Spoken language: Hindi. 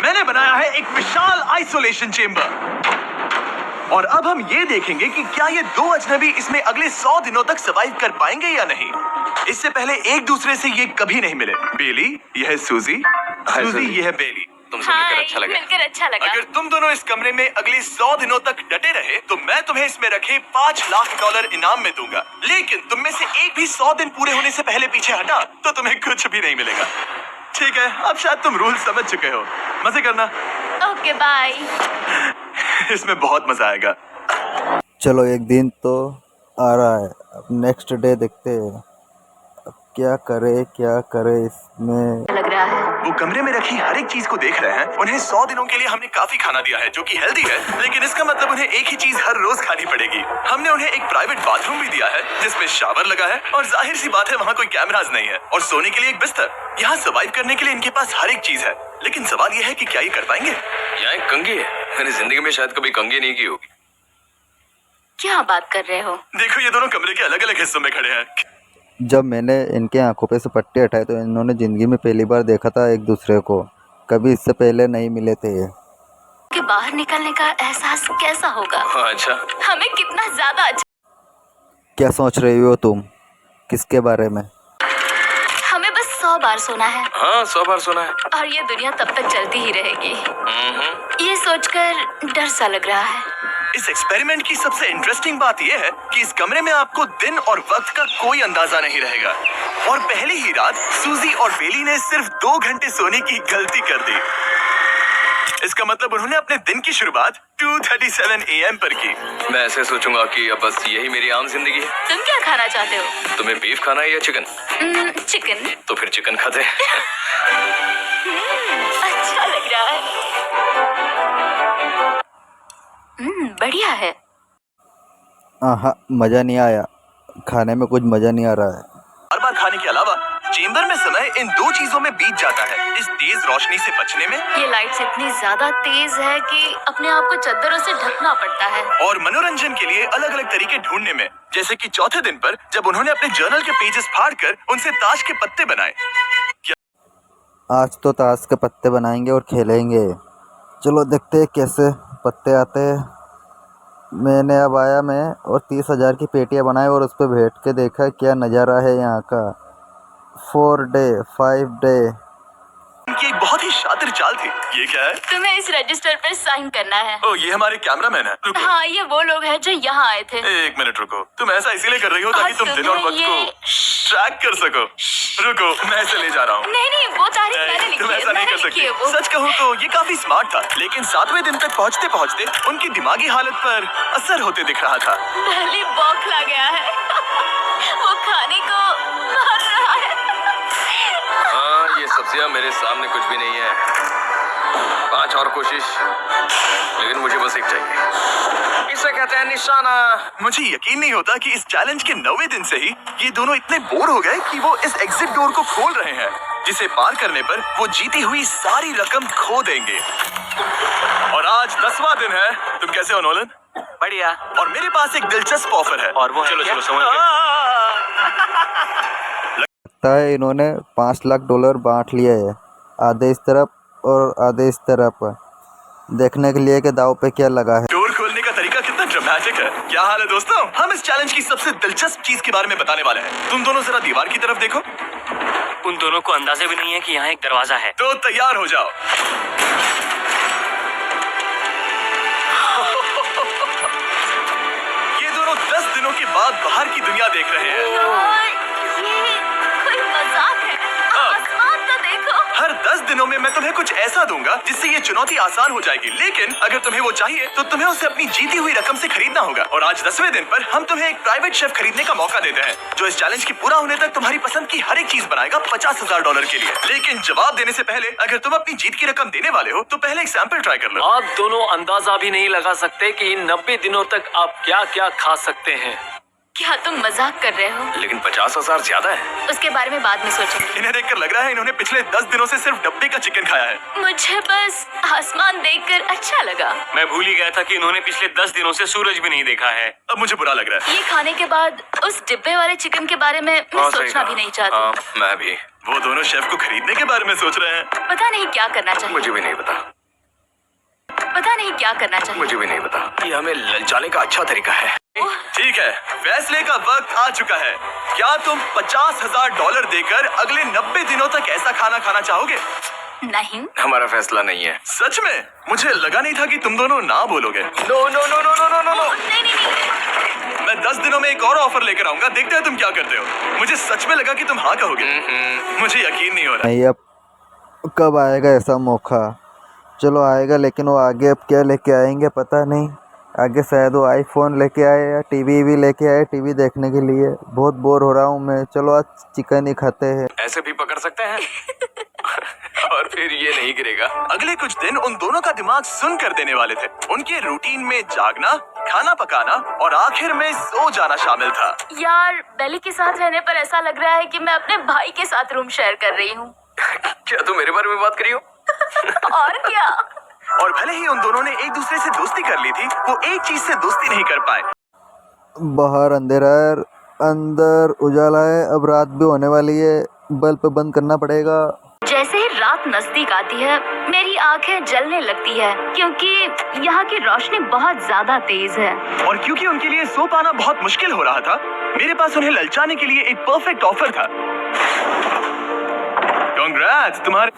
मैंने बनाया है एक विशाल आइसोलेशन चेंबर और अब हम ये देखेंगे कि क्या ये दो अजनबी इसमें अगले 100 दिनों तक सर्वाइव कर पाएंगे या नहीं। इससे पहले एक दूसरे से ये कभी नहीं मिले। बेली, यह है सूजी, सूजी ये है बेली। तुमसे मिलकर अच्छा लगा। मिलकर अच्छा लगा। अगर तुम दोनों इस कमरे में अगले 100 दिनों तक डटे रहे तो मैं तुम्हें इसमें रखे $5 लाख इनाम में दूंगा। लेकिन तुम में से एक भी 100 दिन पूरे होने से पहले पीछे हटा तो तुम्हें कुछ भी नहीं मिलेगा। ठीक है, अब शायद तुम रूल समझ चुके हो। मजे करना। Okay bye. इसमें बहुत मजा आएगा। चलो एक दिन तो आ रहा है, अब नेक्स्ट डे देखते हैं अब क्या करे इसमें। लग रहा है वो कमरे में रखी हर एक चीज को देख रहे हैं। उन्हें 100 दिनों के लिए हमने काफी खाना दिया है जो कि हेल्दी है, लेकिन इसका मतलब उन्हें एक ही चीज हर रोज खानी पड़ेगी। हमने उन्हें एक प्राइवेट बाथरूम भी दिया है जिसमें शावर लगा है और जाहिर सी बात है वहाँ कोई कैमरास नहीं है, और सोने के लिए एक बिस्तर। यहाँ सर्वाइव करने के लिए इनके पास हर एक चीज है, लेकिन सवाल यह है कि क्या ये कर पाएंगे। यहाँ एक कंघी है, मैंने जिंदगी में शायद कभी कंघी नहीं की होगी। क्या बात कर रहे हो? देखो ये दोनों कमरे के अलग अलग हिस्सों में खड़े हैं। जब मैंने इनके आंखों पे से पट्टे हटाए तो इन्होंने ज़िंदगी में पहली बार देखा था एक दूसरे को, कभी इससे पहले नहीं मिले थे ये। कि बाहर निकलने का एहसास कैसा होगा? अच्छा, हमें कितना ज्यादा अच्छा। क्या सोच रही हो तुम, किसके बारे में? हमें बस 100 बार सोना है हाँ 100 बार सुना है। और ये दुनिया तब तक चलती ही रहेगी। ये सोचकर डर सा लग रहा है। इस एक्सपेरिमेंट की सबसे इंटरेस्टिंग बात यह है कि इस कमरे में आपको दिन और वक्त का कोई अंदाजा नहीं रहेगा। और पहली ही रात सूजी और बेली ने सिर्फ 2 घंटे सोने की गलती कर दी। इसका मतलब उन्होंने अपने दिन की शुरुआत 2:37 AM पर की। मैं ऐसे सोचूंगा कि अब बस यही मेरी आम जिंदगी है। तुम क्या खाना चाहते हो? तुम्हें बीफ खाना है या चिकन? चिकन। तो फिर चिकन खाते हैं। अच्छा लग रहा है। बढ़िया है। हाँ, मज़ा नहीं आया, खाने में कुछ मज़ा नहीं आ रहा है। बार बार खाने के अलावा चेंबर में समय इन दो चीजों में बीत जाता है, इस तेज रोशनी से बचने में। ये लाइट्स इतनी ज्यादा तेज है कि अपने आप को चद्दरों से ढकना पड़ता है। और मनोरंजन के लिए अलग अलग तरीके ढूंढने में, जैसे कि चौथे दिन पर जब उन्होंने अपने जर्नल के पेजेस फाड़कर उनसे ताश के पत्ते बनाए। आज तो ताश के पत्ते बनाएंगे और खेलेंगे। चलो देखते हैं कैसे पत्ते आते हैं। मैंने अब आया मैं और 30,000 की पेटियां बनाई और उस पर बैठ के देखा क्या नज़ारा है यहाँ का। 4 डे 5 डे। इनकी एक बहुत ही शातिर चाल थी। ये क्या है? तुम्हें इस रजिस्टर पर साइन करना है। ओ, ये हमारे कैमरामैन है। रुको। हाँ, ये वो लोग हैं जो यहाँ आए थे। 1 मिनट रुको। तुम ऐसा इसीलिए कर रही हो ताकि तुम दिन और वक्त को ट्रैक कर सको। रुको, मैं इसे ले जा रहा हूँ। नहीं, वो तारीख मैंने लिखी तुम है। ऐसा नहीं कर मैंने लिखी है सकती। वो। सच कहूँ तो ये काफी स्मार्ट था, लेकिन 7वें दिन तक पहुँचते पहुँचते उनकी दिमागी हालत पर असर होते दिख रहा था। पहले बौखला गया है। वो खाने को मार रहा है। हाँ, ये सब्जियां मेरे सामने कुछ भी नहीं है। 5 और कोशिश, लेकिन मुझे बस एक चाहिए। इसे कहते हैं निशाना। मुझे यकीन नहीं होता कि इस चैलेंज के 9वें दिन से ही ये दोनों इतने बोर हो गए कि वो इस एग्जिट डोर को खोल रहे हैं, जिसे पार करने पर वो जीती हुई सारी रकम खो देंगे। और आज 10वां दिन है। तुम कैसे हो नोलन? बढ़िया। और मेरे पास एक दिलचस्प ऑफर है। और वो है चलो क्या? चलो समझ गए। लगता है इन्होंने $5 लाख बांट लिए है, आधे इस तरफ और आधे इस तरफ, देखने के लिए कि दाव पे क्या लगा है। डोर खोलने का तरीका कितना ड्रामेटिक है। क्या हाल है दोस्तों? हम इस चैलेंज की सबसे दिलचस्प चीज के बारे में बताने वाले हैं। तुम दोनों जरा दीवार की तरफ देखो। उन दोनों को अंदाजा भी नहीं है कि यहाँ एक दरवाजा है। तो तैयार हो जाओ। ये दोनों 10 दिनों के बाद बाहर की दुनिया देख रहे हैं। यार, ये कोई मजाक है। आसमान तो देखो। हर 10 दिनों में मैं तुम्हें कुछ ऐसा दूंगा जिससे ये चुनौती आसान हो जाएगी, लेकिन अगर तुम्हें वो चाहिए तो तुम्हें उसे अपनी जीती हुई रकम से खरीदना होगा। और आज 10वें दिन पर हम तुम्हें एक प्राइवेट शेफ खरीदने का मौका देते हैं, जो इस चैलेंज की पूरा होने तक तुम्हारी पसंद की हर एक चीज बनाएगा $50,000 के लिए। लेकिन जवाब देने से पहले अगर तुम अपनी जीत की रकम देने वाले हो तो पहले एक सैंपल ट्राई कर लो। आप दोनों अंदाजा भी नहीं लगा सकते कि इन 90 दिनों तक आप क्या क्या खा सकते हैं। क्या तुम मजाक कर रहे हो? लेकिन 50,000 ज्यादा है। उसके बारे में बाद में सोचेंगे। इन्हें देखकर लग रहा है इन्होंने पिछले 10 दिनों से सिर्फ डब्बे का चिकन खाया है। मुझे बस आसमान देखकर अच्छा लगा। मैं भूल ही गया था कि इन्होंने पिछले 10 दिनों से सूरज भी नहीं देखा है। अब मुझे बुरा लग रहा है। ये खाने के बाद उस डिब्बे वाले चिकन के बारे में मैं हाँ, सही सोचना कहा। भी नहीं चाहती। हाँ, मैं भी। वो दोनों शेफ को खरीदने के बारे में सोच रहे हैं। पता नहीं क्या करना चाहिए। मुझे भी नहीं पता। पता नहीं क्या करना चाहिए। मुझे भी नहीं पता। ये हमें ललचाने का अच्छा तरीका है। ठीक है, फैसले का वक्त आ चुका है। क्या तुम $50,000 देकर अगले 90 दिनों तक ऐसा खाना खाना चाहोगे? नहीं। हमारा फैसला नहीं है। सच में? मुझे लगा नहीं था कि तुम दोनों ना बोलोगे। No no no no no no no no. नहीं नहीं नहीं। मैं 10 दिनों में एक और ऑफर लेकर आऊंगा, देखते हैं तुम क्या करते हो। मुझे सच में लगा कि तुम हाँ कहोगे। मुझे यकीन नहीं हो रहा। नहीं, अब कब आएगा ऐसा मौका? चलो आएगा, लेकिन वो आगे अब क्या लेके आएंगे पता नहीं। आगे शायद वो आईफोन लेके आए या टीवी भी लेके आए, टीवी देखने के लिए। बहुत बोर हो रहा हूँ मैं। चलो आज चिकन ही खाते हैं। ऐसे भी पकड़ सकते हैं। और फिर ये नहीं गिरेगा। अगले कुछ दिन उन दोनों का दिमाग सुन कर देने वाले थे। उनके रूटीन में जागना, खाना पकाना और आखिर में सो जाना शामिल था। यार, बेली के साथ रहने पर ऐसा लग रहा है कि मैं अपने भाई के साथ रूम शेयर कर रही हूँ। क्या तुम मेरे बारे में बात करी हो? और क्या। और भले ही उन दोनों ने एक दूसरे से दोस्ती कर ली थी, वो एक चीज से दोस्ती नहीं कर पाए। बाहर अंधेरा है, अंदर उजाला है। अब रात भी होने वाली है, बल्ब बंद करना पड़ेगा। जैसे ही रात नजदीक आती है, मेरी आंखें जलने लगती है क्योंकि यहाँ की रोशनी बहुत ज्यादा तेज है। और क्योंकि उनके लिए सो पाना बहुत मुश्किल हो रहा था, मेरे पास उन्हें ललचाने के लिए एक परफेक्ट ऑफर था। कांग्रेट्स, तुम्हारे